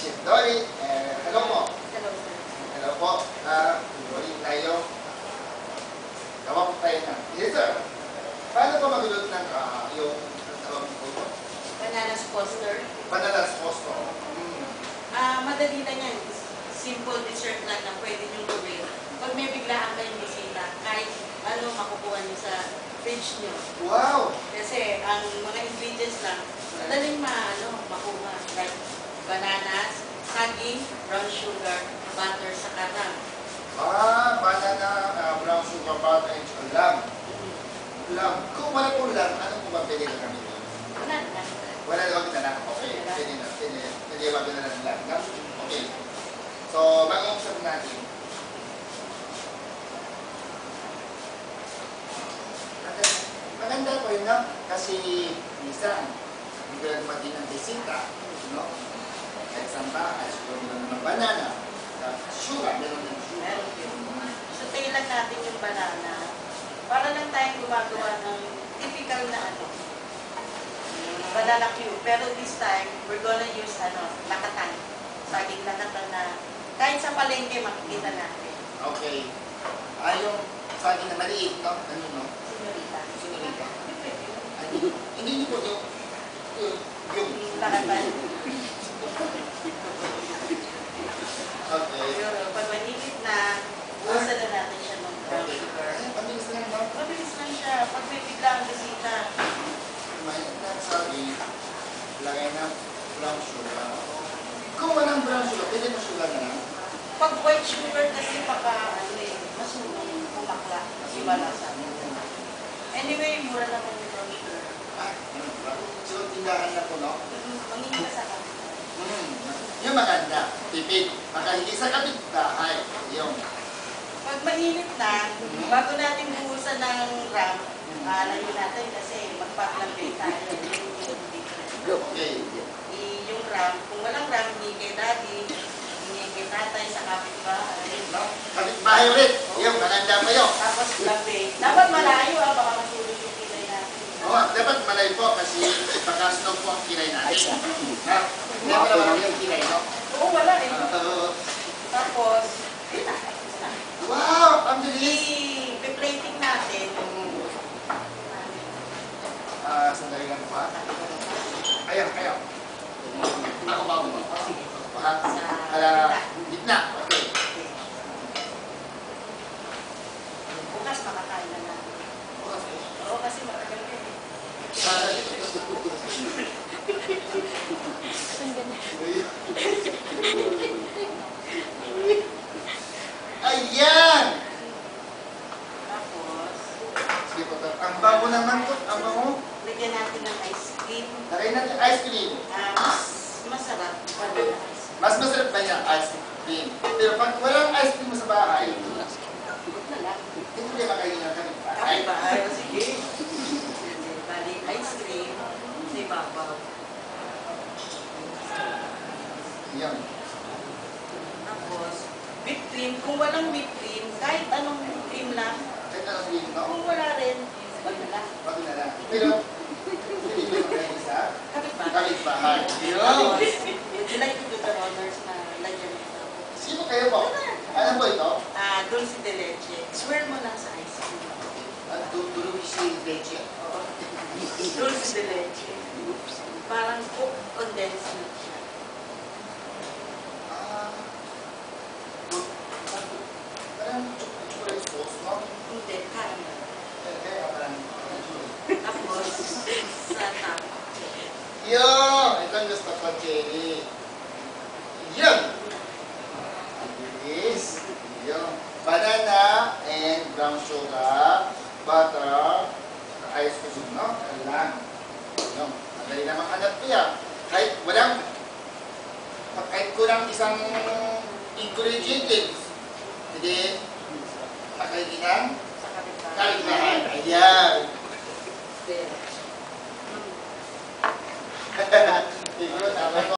Chef Dory. Hello po. Hello, sir. Hello po. Dory tayo. Gawa po tayo ng dessert. Paano po magluluto ng yung tawag po? Bananas poster. Bananas poster. Madali lang yan. Simple dessert lang na pwede nyo gawin. Pag may biglaan kayong bisita, kahit ano makukuha nyo sa fridge nyo. Wow! Kasi ang mga ingredients lang, madaling makuha. Like bananas, saging, brown sugar, butter, saka ram. Banana, brown sugar, butter, and lamb. Lamb. Kung wala po lamb, ano po ba pwede na kami doon? Wala na. Wala na, wag na lang. Okay. Pwede na. Pwede wag na lang lamb. Okay. So, mag-uusap natin. Maganda po yun, no? Kasi minsan, hindi ko lang dumating ng bisita, no? Kahit saan ba, ay siguro meron ng banana, sugar, meron ng sugar. So, tayo lang natin yung banana. Para lang tayong gumagawa ng typical na banana cube. Pero this time, we're gonna use lakatan. Saging lakatan na kahit sa palengke makikita natin. Okay. Yung saging na maliit, no? Ano, no? Senorita. Senorita. Hindi niyo po yung Lakatan. Okay. Pero pag manipit na, usa na natin siya ng brown sugar. Mabilis lang, no? Mabilis lang siya. Pag may bigla ang bisita. Mahit na saging, lagay ng brown sugar. Kung walang brown sugar, pwede mo sugar na lang. Pag white sugar kasi mas umakla. Kasi wala sa amin. Anyway, mura naman yung brown sugar. So, tindahan na po, no? Manginit sa kami. Yung maganda, tipid. Makahingi sa kapitbahay. Yung. Pag mainit na, bago natin buhusan ng ram, alayin natin kasi magpa-flambe tayo. Okay. Yung ram, kung walang ram, hindi kay daddy, hindi kay tatay sa kapitbahay. No? Kapitbahay ulit. Yung maganda pa yun. Tapos flambe. Dapat malayo baka matulog yung kilay natin. Oo, dapat malay po kasi baka snog po ang kilay natin. Hindi pa naman yung kilay, no? Oo, wala eh. Tapos, Wow! Ang bilis! i-plating natin. Sandali lang po, ha? Ayaw. Ako ba? Sige. Gitna. Okay. Bukas makakain na natin. Oo, kasi matagal ka eh. Ayan! Tapos, Sige po, ang bago naman po. Ang bago. lagyan natin ng ice cream. Lagay natin ice cream. Mas masarap vanilla ice cream. Mas masarap ba niya ice cream? Pero pag walang ice cream mo sa bahay, Good na lang. hindi makainin ng Ay, bahay. Sige. Bali, ice cream. Sa ibabaw. Yan. Tapos, whipped cream. Kung walang whipped cream, kahit anong cream lang. Kahit ano cream, no? Kung wala rin, wag na lang. Wag na lang. Pero, hindi mo yung sa kapitbahay. Yun! Would you like to do the honors na lagyan ito? Sino kayo po? Ano po ito? Dulce de leche. Swirl mo lang sa ice cream. Durog si leche. Oo. Dulce de leche. Parang condensed milk siya. Parang chocolate sauce, no? Hindi, caramel. Parang Tapos, sa top. yun! Ito ang gusto ko, Jenny. Yun! Ang bilis. Yun. Banana and brown sugar, butter, ice cream, no? Kailan. Yun. Madali namang hanap ko yan. Kahit kulang isang ingredient, hindi makailangan Sa kapitbahay. kahit ayan. There. Siguro tama ko.